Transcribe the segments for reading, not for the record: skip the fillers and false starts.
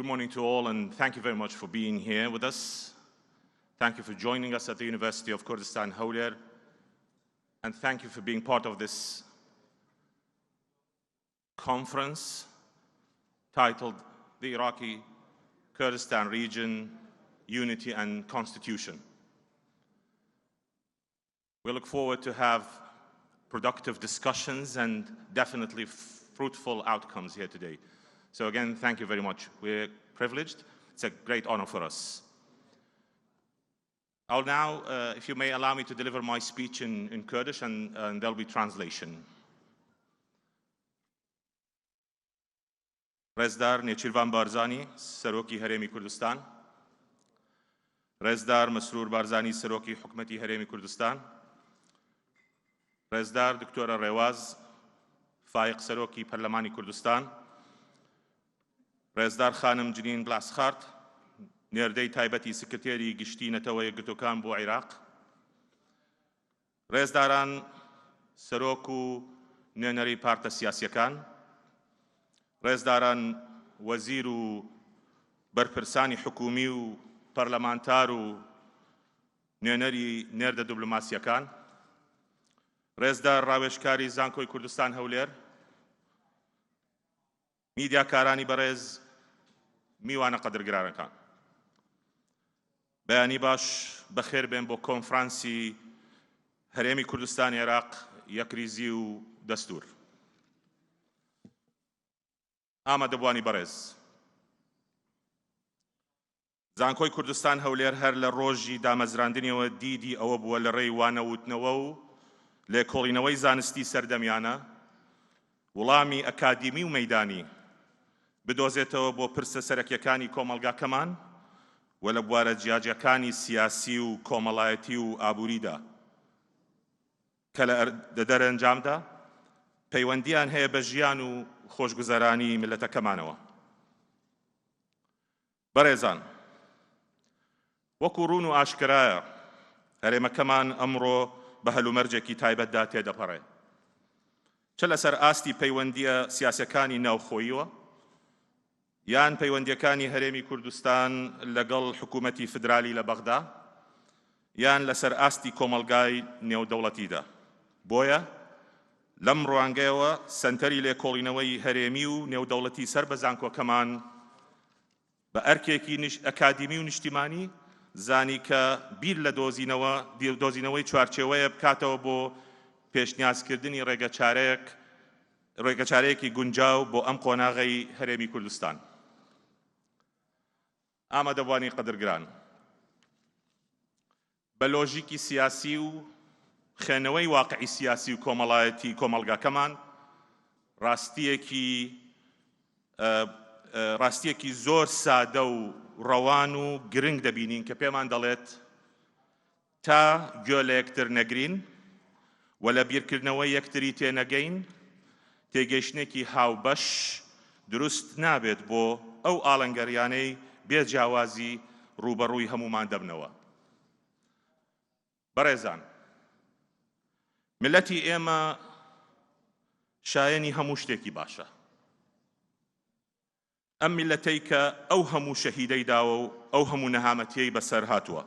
morning to all, and thank you very much for being here with us. Thank you for joining us at the University of Kurdistan, Hawler, and thank you for being part of this conference titled The Iraqi Kurdistan Region, Unity and Constitution. We look forward to have productive discussions and definitely fruitful outcomes here today. So again, thank you very much. We're privileged. It's a great honor for us. I'll now, if you may allow me to deliver my speech in Kurdish, and there'll be translation. Rezdar Nechirvan Barzani, Saroki Haremi Kurdistan. Rezdar Masroor Barzani, Saroki Hukmati Haremi Kurdistan. Rezdar Dr. Rewaz, Faiq Saroki Parlamani Kurdistan. Rezdar Khanam Janine Blaskhart, Nerdei Taibati Secretary Gishtina Tawe Gutokan Bo Iraq. Rezdaran Saroku Nenari Parta Siyasiyakan. Rezdaran Waziru Barpersani Hukumiu Parlamentaru Nenari Nerda Diplomasiyakan. Rezdar Raweshkari Zankoi Kurdistan Hawler. Media Karani Barez میوانە قەدرگرانەکان بەیانی باش بەخێر بێن بۆ کۆنفرانسی هەرێمی کوردستانی عێراق یەکریزی و دەستور. ئامادەبوانی بەڕێز، زانکۆی کوردستان هەولێر هەر لە ڕۆژی دامەزراندنیەوە دیدی ئەوە بووە لە ڕێی وانەوتنەوە و لێکۆڵینەوەی زانستی سەردەمیانە وڵامی ئەکادیمی و مەیدانی بدۆزێتەوە بۆ پرسە سەرەکیەکانی کۆمەڵگاکەمان و لە بوارە جیاجەکانی سیاسی و کۆمەڵایەتی و ئابووریدا کە لە دەرەنجامدا پەیوەندیان هەیە بە ژیان و خۆشگوزەرانی ملەتەکەمانەوە. بەڕێزان، وەکو ڕوون و ئاشکرایە هەرێمەکەمان ئەمڕۆ بە هەلومەرجێکی تایبەتدا تێدەپەڕێ، چ لەسەر ئاستی پەیوەندیە سیاسەکانی ناوخۆییەوە یان پەیوەندیەکانی هەرێمی کوردستان لەگەڵ حکوومەتی فدرالی لە بەغدا یان لەسەر ئاستی کۆمەلگای نێودەوڵەتیدا. بۆیە لەم ڕوانگەیەوە سەنتەری لێکۆڵینەوەی هەرێمی و نێودەوڵەتی سەر بە زانکۆکەمان بە ئەرکێکی ئەکادیمی و نیشتیمانی زانی کە بیر لە دۆزینەوەی چوارچێوەیە بکاتەوە بۆ پێشنیازکردنی ڕێگەچارەیەکی گونجاو بۆ ئەم قۆناغەی هەرێمی کوردستان. ئامادەبوانی قەدرگران، بە لۆژیکی سیاسی و خێنەوەی واقعی سیاسی و کۆمەڵایەتی کۆمەڵگاکەمان ڕاستیەکی زۆر سادە و ڕەوان و گرنگ دەبینین کە پێمان دەڵێت تا گوێ لە یەکتر نەگرین و لە بیرکردنەوەی یەکتری تێنەگەین تێگەیشتێکی هاوبەش دروست نابێت بۆ ئەو ئاڵنگەریانەی بێجیاوازی ڕوبەڕووی هەمومان دەبنەوە. بەڕێزان، ملەتی ئێمە شایەنی هەموو شتێکی باشە. ئەم میلەتەی کە ئەو هەموو شەهیدەی داوە و ئەو هەموو نەهامەتیەی بەسەر هاتووە،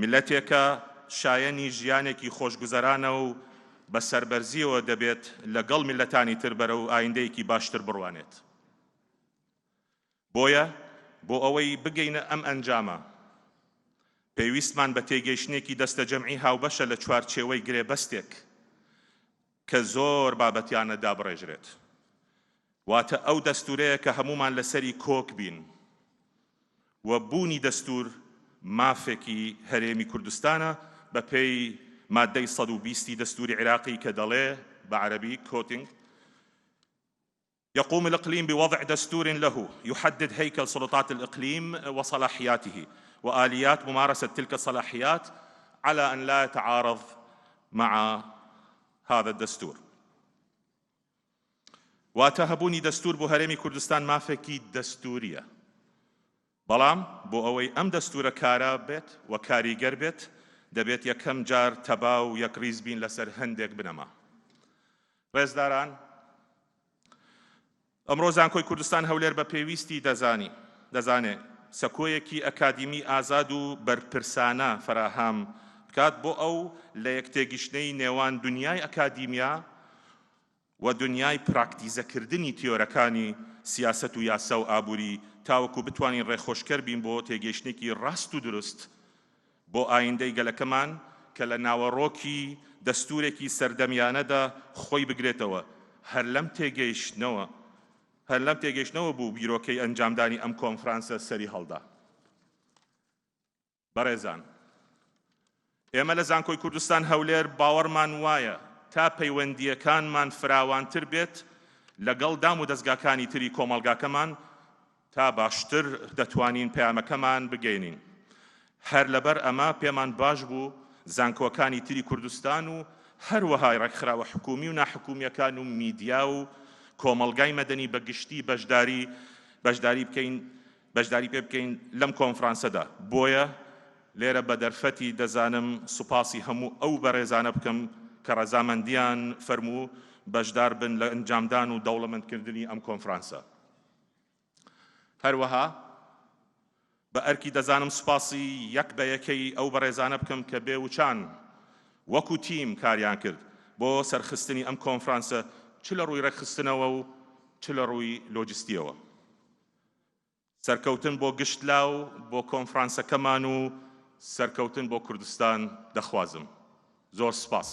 میلەتێکە شایەنی ژیانێکی خۆشگوزەرانە و بە سەربەرزیەوە دەبێت لەگەڵ میلەتانی تر بەرە و ئایندەیەکی باشتر بڕوانێت. بۆیە بۆ ئەوەی بگەینە ئەم ئەنجامە پێویستمان بە تێگەیشتنێکی دەستە جەمعی هاوبەشە لە چوارچێوەی گرێبەستێک کە زۆر بابەتیانە دابڕێژرێت، واتە ئەو دەستورەیە کە هەمومان لەسەری کۆک بین و بوونی دەستور مافێکی هەرێمی کوردستانە بە پێی مادەی 120 دەستوری عێراقی کە دەڵێ بە عەرەبی كوتينغ يقوم الإقليم بوضع دستور له يحدد هيكل سلطات الإقليم وصلاحياته وآليات ممارسة تلك الصلاحيات على أن لا يتعارض مع هذا الدستور. واتهبوني دستور بو هەرێمی کوردستان مافێکی دەستوریە، بەڵام بۆ ئەوەی ئەم دەستورە کارا بێت و کاریگەر بێت دەبێت یەکەم جار تەبا و یەکریز بین لەسەر هەندێک بنەما. ڕێزداران، ئەمڕۆ زانکۆی کوردستان هەولێر بە پێویستی دەزانێت سەکۆیەکی ئەکادیمی ئازاد و بەرپرسانە فراهەم بکات بۆ ئەو لە یەکتێگەیشتنەی نێوان دنیای ئەکادیمیا و دنیای پراکتیزەکردنی تیۆرەکانی سیاسەت و یاسا و ئابووری تاوەکو بتوانین ڕێخۆشکەر بین بۆ تێگەیشتێکی ڕاست و دروست بۆ ئایندەی گەلەکەمان کە لە ناوەڕۆکی دەستورێکی سەردەمیانەدا خۆی بگرێتەوە. هەر لەم تێگەیشتنەوە بوو بیرۆکەی ئەنجامدانی ئەم کۆنفرانسە سەری هەڵدا. بەڕێزان، ئێمە لە زانکۆی کوردستان هەولێر باوەڕمان وایە تا پەیوەندیەکانمان فراوانتر بێت لەگەڵ دام و دەستگاکانی تری کۆمەڵگاکەمان تا باشتر دەتوانین پەیامەکەمان بگەینین. هەر لەبەر ئەمە پێمان باش بوو زانکۆکانی تری کوردستان و هەروەهای ڕێکخراوە حکومی و ناحکومیەکان و میدیا و کۆمەڵگای مەدەنی بەگشتی بەشداری پێ بکەین لەم کۆنفرانسەدا. بۆیە لێرە بە دەرفەتی دەزانم سوپاسی هەموو ئەو بەڕێزانە بکەم کە ڕەزامەندیان فەرموو بەشدار بن لە ئەنجامدان و دەوڵەمەندکردنی ئەم کۆنفرانسە. هەروەها بە ئەرکی دەزانم سوپاسی یەک بە یەکەی ئەو بەڕێزانە بکەم کە بێوچان وەکو تیم کاریان کرد بۆ سەرخستنی ئەم کۆنفرانسە، چ لە ڕووی ڕێکخستنەوە و چ لە ڕووی لۆجستیەوە. سەرکەوتن بۆ گشتلاو بۆ کۆنفرانسەکەمان و سەرکەوتن بۆ کوردستان دەخوازم. زۆر سپاس.